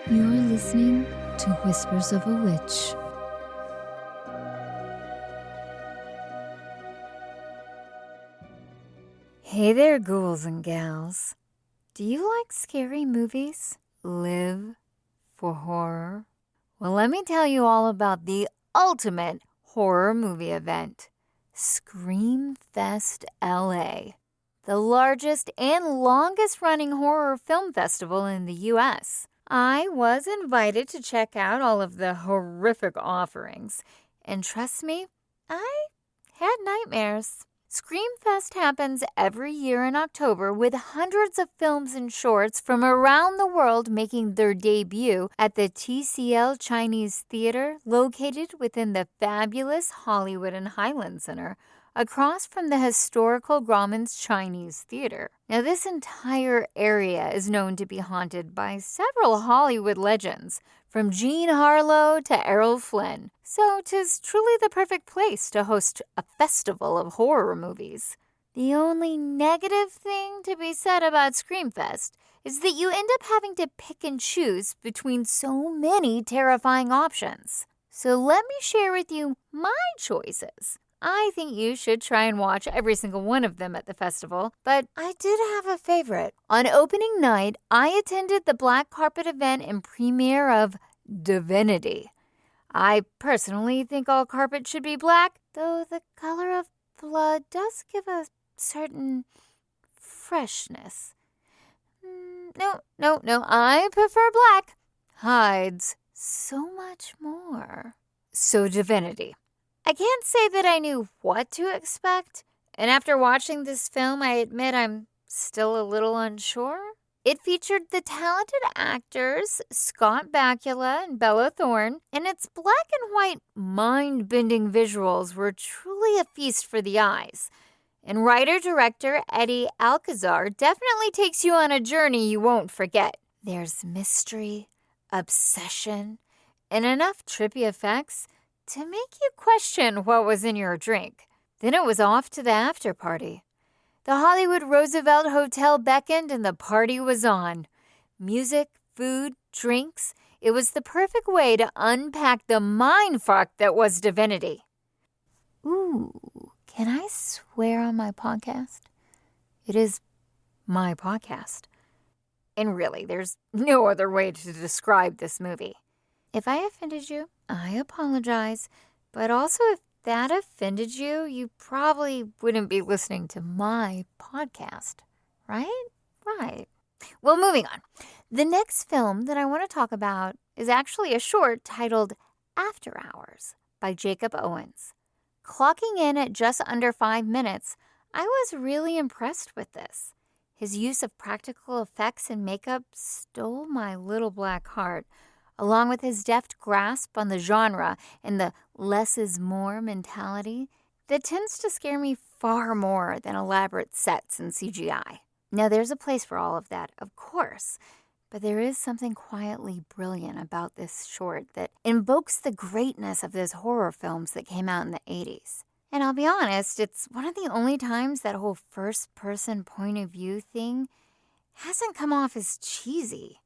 You're listening to Whispers of a Witch. Hey there, ghouls and gals. Do you like scary movies? Live for horror? Well, let me tell you all about the ultimate horror movie event, ScreamFest LA, the largest and longest running horror film festival in the U.S. I was invited to check out all of the horrific offerings, and trust me, I had nightmares. ScreamFest happens every year in October with hundreds of films and shorts from around the world making their debut at the TCL Chinese Theater located within the fabulous Hollywood and Highland Center across from the historical Grauman's Chinese Theater. Now, this entire area is known to be haunted by several Hollywood legends, from Jean Harlow to Errol Flynn. So 'tis truly the perfect place to host a festival of horror movies. The only negative thing to be said about ScreamFest is that you end up having to pick and choose between so many terrifying options. So let me share with you my choices. I think you should try and watch every single one of them at the festival, but I did have a favorite. On opening night, I attended the black carpet event and premiere of Divinity. I personally think all carpet should be black, though the color of blood does give a certain freshness. No, I prefer black. Hides so much more. So Divinity. I can't say that I knew what to expect, and after watching this film, I admit I'm still a little unsure. It featured the talented actors Scott Bakula and Bella Thorne, and its black and white mind-bending visuals were truly a feast for the eyes. And writer-director Eddie Alcazar definitely takes you on a journey you won't forget. There's mystery, obsession, and enough trippy effects to make you question what was in your drink. Then it was off to the after party. The Hollywood Roosevelt Hotel beckoned and the party was on. Music, food, drinks. It was the perfect way to unpack the mindfuck that was Divinity. Ooh, can I swear on my podcast? It is my podcast. And really, there's no other way to describe this movie. If I offended you, I apologize, but also if that offended you, you probably wouldn't be listening to my podcast, right? Right. Well, moving on. The next film that I want to talk about is actually a short titled After Hours by Jacob Owens. Clocking in at just under 5 minutes, I was really impressed with this. His use of practical effects and makeup stole my little black heart, along with his deft grasp on the genre and the less is more mentality that tends to scare me far more than elaborate sets and CGI. Now, there's a place for all of that, of course, but there is something quietly brilliant about this short that invokes the greatness of those horror films that came out in the 80s. And I'll be honest, it's one of the only times that whole first-person point of view thing hasn't come off as cheesy.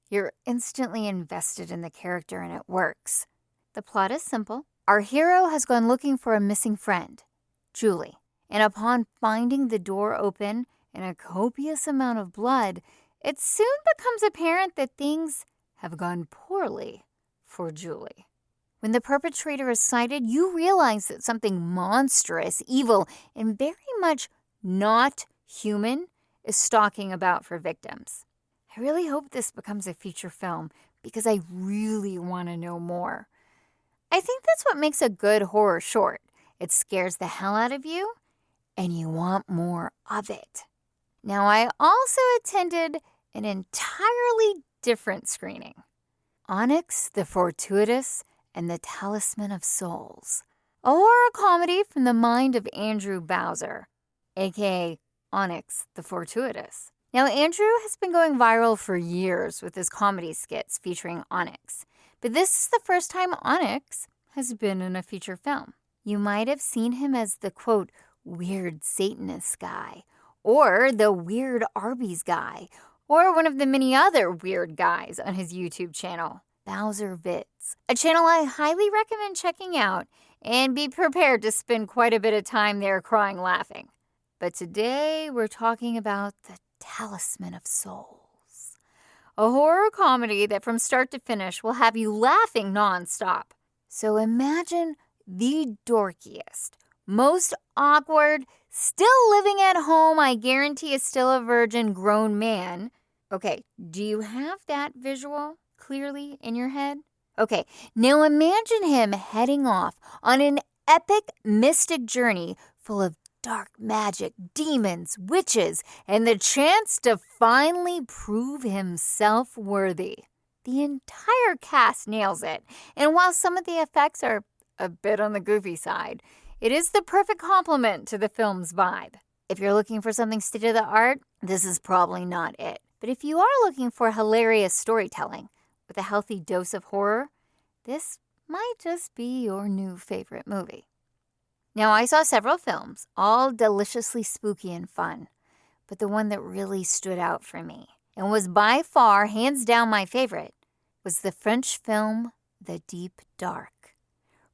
You're instantly invested in the character and it works. The plot is simple. Our hero has gone looking for a missing friend, Julie, and upon finding the door open and a copious amount of blood, it soon becomes apparent that things have gone poorly for Julie. When the perpetrator is sighted, you realize that something monstrous, evil, and very much not human is stalking about for victims. I really hope this becomes a feature film because I really want to know more. I think that's what makes a good horror short. It scares the hell out of you, and you want more of it. Now, I also attended an entirely different screening. Onyx, the Fortuitous, and the Talisman of Souls. A horror comedy from the mind of Andrew Bowser, a.k.a. Onyx, the Fortuitous. Now, Andrew has been going viral for years with his comedy skits featuring Onyx, but this is the first time Onyx has been in a feature film. You might have seen him as the, quote, weird Satanist guy, or the weird Arby's guy, or one of the many other weird guys on his YouTube channel, Bowser Vids, a channel I highly recommend checking out, and be prepared to spend quite a bit of time there crying laughing. But today we're talking about The Talisman of Souls, a horror comedy that from start to finish will have you laughing nonstop. So imagine the dorkiest, most awkward, still living at home, I guarantee is still a virgin grown man. Okay, do you have that visual clearly in your head? Okay, now imagine him heading off on an epic mystic journey full of dark magic, demons, witches, and the chance to finally prove himself worthy. The entire cast nails it, and while some of the effects are a bit on the goofy side, it is the perfect complement to the film's vibe. If you're looking for something state-of-the-art, this is probably not it. But if you are looking for hilarious storytelling with a healthy dose of horror, this might just be your new favorite movie. Now, I saw several films, all deliciously spooky and fun, but the one that really stood out for me, and was by far, hands down my favorite, was the French film The Deep Dark,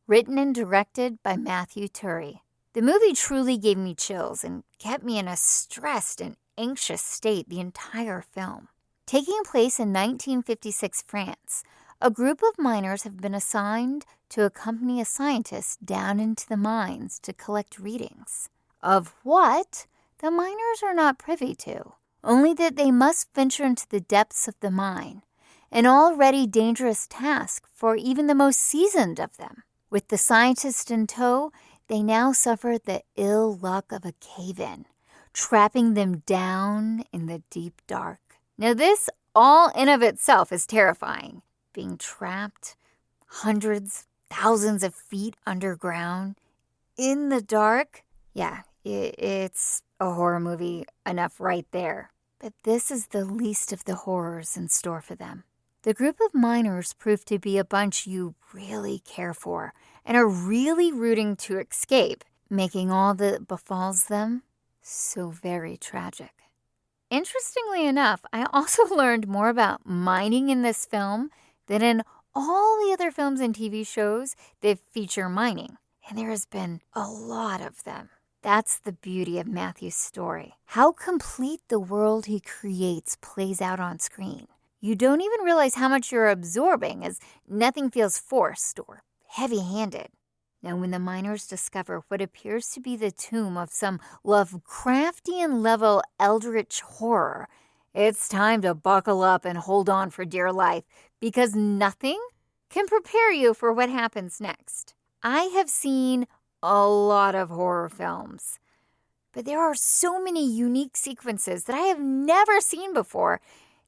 written and directed by Matthew Turi. The movie truly gave me chills and kept me in a stressed and anxious state the entire film. Taking place in 1956 France, a group of miners have been assigned to accompany a scientist down into the mines to collect readings. Of what? The miners are not privy to, only that they must venture into the depths of the mine, an already dangerous task for even the most seasoned of them. With the scientist in tow, they now suffer the ill luck of a cave-in, trapping them down in the deep dark. Now this all in of itself is terrifying. Being trapped hundreds, thousands of feet underground in the dark. Yeah, it's a horror movie enough right there. But this is the least of the horrors in store for them. The group of miners prove to be a bunch you really care for and are really rooting to escape, making all that befalls them so very tragic. Interestingly enough, I also learned more about mining in this film than in all the other films and TV shows that feature mining. And there has been a lot of them. That's the beauty of Matthew's story. How complete the world he creates plays out on screen. You don't even realize how much you're absorbing, as nothing feels forced or heavy-handed. Now, when the miners discover what appears to be the tomb of some Lovecraftian-level eldritch horror, it's time to buckle up and hold on for dear life, because nothing can prepare you for what happens next. I have seen a lot of horror films, but there are so many unique sequences that I have never seen before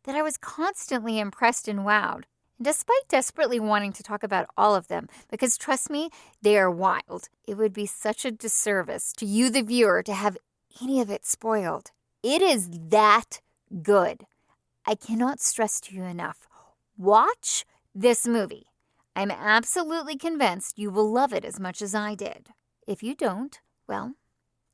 that I was constantly impressed and wowed. And despite desperately wanting to talk about all of them, because trust me, they are wild, it would be such a disservice to you, the viewer, to have any of it spoiled. It is that good. I cannot stress to you enough. Watch this movie. I'm absolutely convinced you will love it as much as I did. If you don't, well,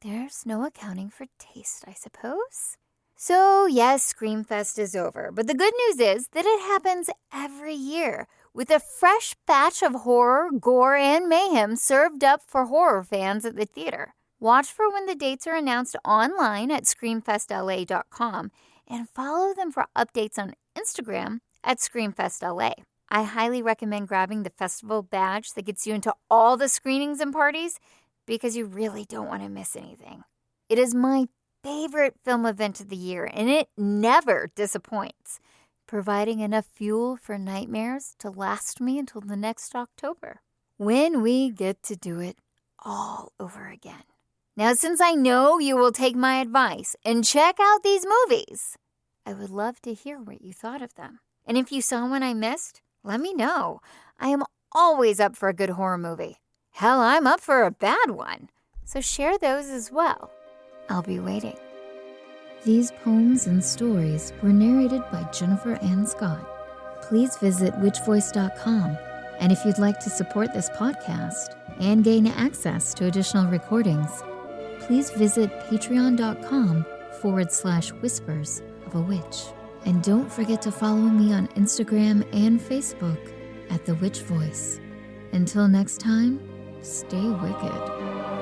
there's no accounting for taste, I suppose. So, yes, ScreamFest is over, but the good news is that it happens every year with a fresh batch of horror, gore, and mayhem served up for horror fans at the theater. Watch for when the dates are announced online at ScreamFestLA.com and follow them for updates on Instagram at ScreamFestLA. I highly recommend grabbing the festival badge that gets you into all the screenings and parties because you really don't want to miss anything. It is my favorite film event of the year, and it never disappoints, providing enough fuel for nightmares to last me until the next October, when we get to do it all over again. Now, since I know you will take my advice and check out these movies, I would love to hear what you thought of them. And if you saw one I missed, let me know. I am always up for a good horror movie. Hell, I'm up for a bad one. So share those as well. I'll be waiting. These poems and stories were narrated by Jennifer Ann Scott. Please visit witchvoice.com. And if you'd like to support this podcast and gain access to additional recordings, please visit patreon.com/whispers of a witch. And don't forget to follow me on Instagram and Facebook at The Witch Voice. Until next time, stay wicked.